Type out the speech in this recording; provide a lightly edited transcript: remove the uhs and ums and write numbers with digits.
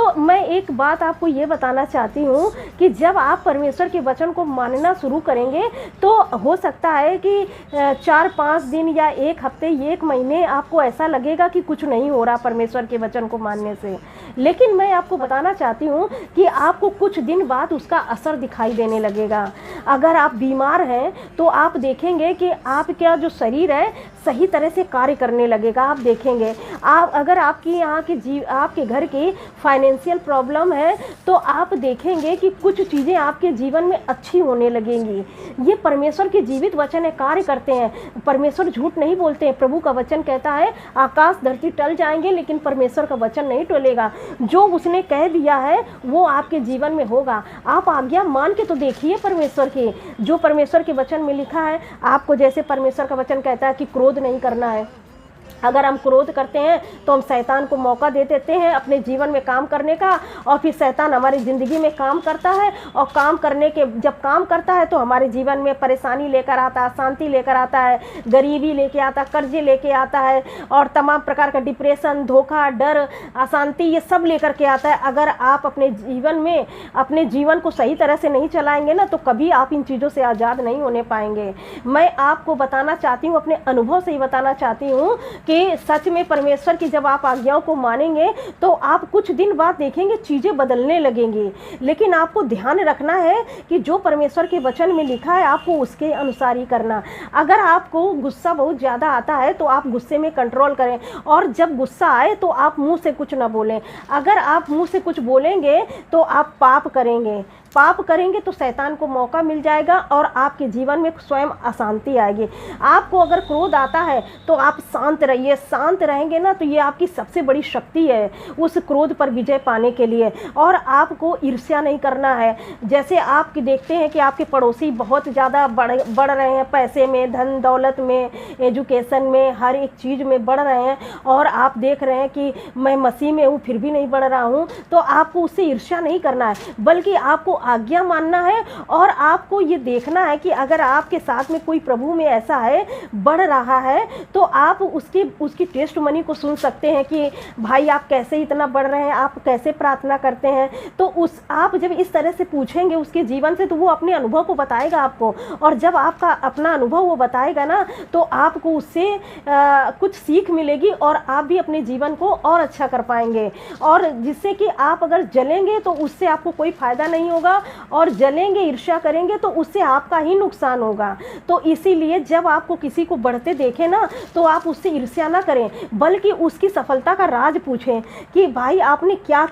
तो मैं एक बात आपको ये बताना चाहती हूँ कि जब आप परमेश्वर के वचन को मानना शुरू करेंगे तो हो सकता है कि 4-5 दिन या 1 हफ्ते, 1 महीने आपको ऐसा लगेगा कि कुछ नहीं हो रहा परमेश्वर के वचन को मानने से। लेकिन मैं आपको बताना चाहती हूँ कि आपको कुछ दिन बाद उसका असर दिखाई देने लगेगा। अगर आप बीमार हैं तो आप देखेंगे कि आपका जो शरीर है सही तरह से कार्य करने लगेगा। आप देखेंगे, आप अगर आपके घर की फाइनेंशियल प्रॉब्लम है तो आप देखेंगे कि कुछ चीज़ें आपके जीवन में अच्छी होने लगेंगी। ये परमेश्वर के जीवित वचन है, कार्य करते हैं। परमेश्वर झूठ नहीं बोलते हैं। प्रभु का वचन कहता है आकाश धरती टल जाएंगे लेकिन परमेश्वर का वचन नहीं टलेगा। जो उसने कह दिया है वो आपके जीवन में होगा। आप आज्ञा मान के तो देखिए परमेश्वर की, जो परमेश्वर के वचन में लिखा है। आपको जैसे परमेश्वर का वचन कहता है कि क्रोध नहीं करना है। अगर हम क्रोध करते हैं तो हम शैतान को मौका दे देते हैं अपने जीवन में काम करने का, और फिर शैतान हमारी ज़िंदगी में काम करता है। और जब काम करता है तो हमारे जीवन में परेशानी लेकर आता है, अशांति लेकर आता है, गरीबी लेके आता है, कर्जे लेके आता है, और तमाम प्रकार का डिप्रेशन, धोखा, डर, अशांति, ये सब लेकर के आता है। अगर आप अपने जीवन को सही तरह से नहीं चलाएंगे ना, तो कभी आप इन चीज़ों से आज़ाद नहीं होने पाएंगे। मैं आपको बताना चाहती हूँ, अपने अनुभव से ही बताना चाहती हूँ कि सच में परमेश्वर की जब आप आज्ञाओं को मानेंगे तो आप कुछ दिन बाद देखेंगे चीज़ें बदलने लगेंगी। लेकिन आपको ध्यान रखना है कि जो परमेश्वर के वचन में लिखा है आपको उसके अनुसार ही करना। अगर आपको गुस्सा बहुत ज़्यादा आता है तो आप गुस्से में कंट्रोल करें, और जब गुस्सा आए तो आप मुंह से कुछ ना बोलें। अगर आप मुंह से कुछ बोलेंगे तो आप पाप करेंगे तो शैतान को मौका मिल जाएगा और आपके जीवन में स्वयं अशांति आएगी। आपको अगर क्रोध आता है तो आप शांत रहिए। शांत रहेंगे ना तो ये आपकी सबसे बड़ी शक्ति है उस क्रोध पर विजय पाने के लिए। और आपको ईर्ष्या नहीं करना है। जैसे आप देखते हैं कि आपके पड़ोसी बहुत ज़्यादा बढ़ रहे हैं, पैसे में, धन दौलत में, एजुकेशन में, हर एक चीज़ में बढ़ रहे हैं, और आप देख रहे हैं कि मैं मसीह में हूँ फिर भी नहीं बढ़ रहा हूँ, तो आपको उससे ईर्ष्या नहीं करना है, बल्कि आपको आज्ञा मानना है। और आपको ये देखना है कि अगर आपके साथ में कोई प्रभु में ऐसा है, बढ़ रहा है, तो आप उसकी टेस्टमनी को सुन सकते हैं कि भाई आप कैसे इतना बढ़ रहे हैं, आप कैसे प्रार्थना करते हैं। तो आप जब इस तरह से पूछेंगे उसके जीवन से तो वो अपने अनुभव को बताएगा आपको, और जब आपका अपना अनुभव वो बताएगा ना तो आपको उससे कुछ सीख मिलेगी और आप भी अपने जीवन को और अच्छा कर पाएंगे। और जिससे कि आप अगर जलेंगे तो उससे आपको कोई फायदा नहीं होगा, और जलेंगे, ईर्ष्या करेंगे तो उससे आपका ही नुकसान होगा। तो इसीलिए जब आपको किसी को बढ़ते देखें ना तो आप उससे ईर्ष्या ना करें, बल्कि उसकी सफलता का राज पूछें कि भाई आपने क्या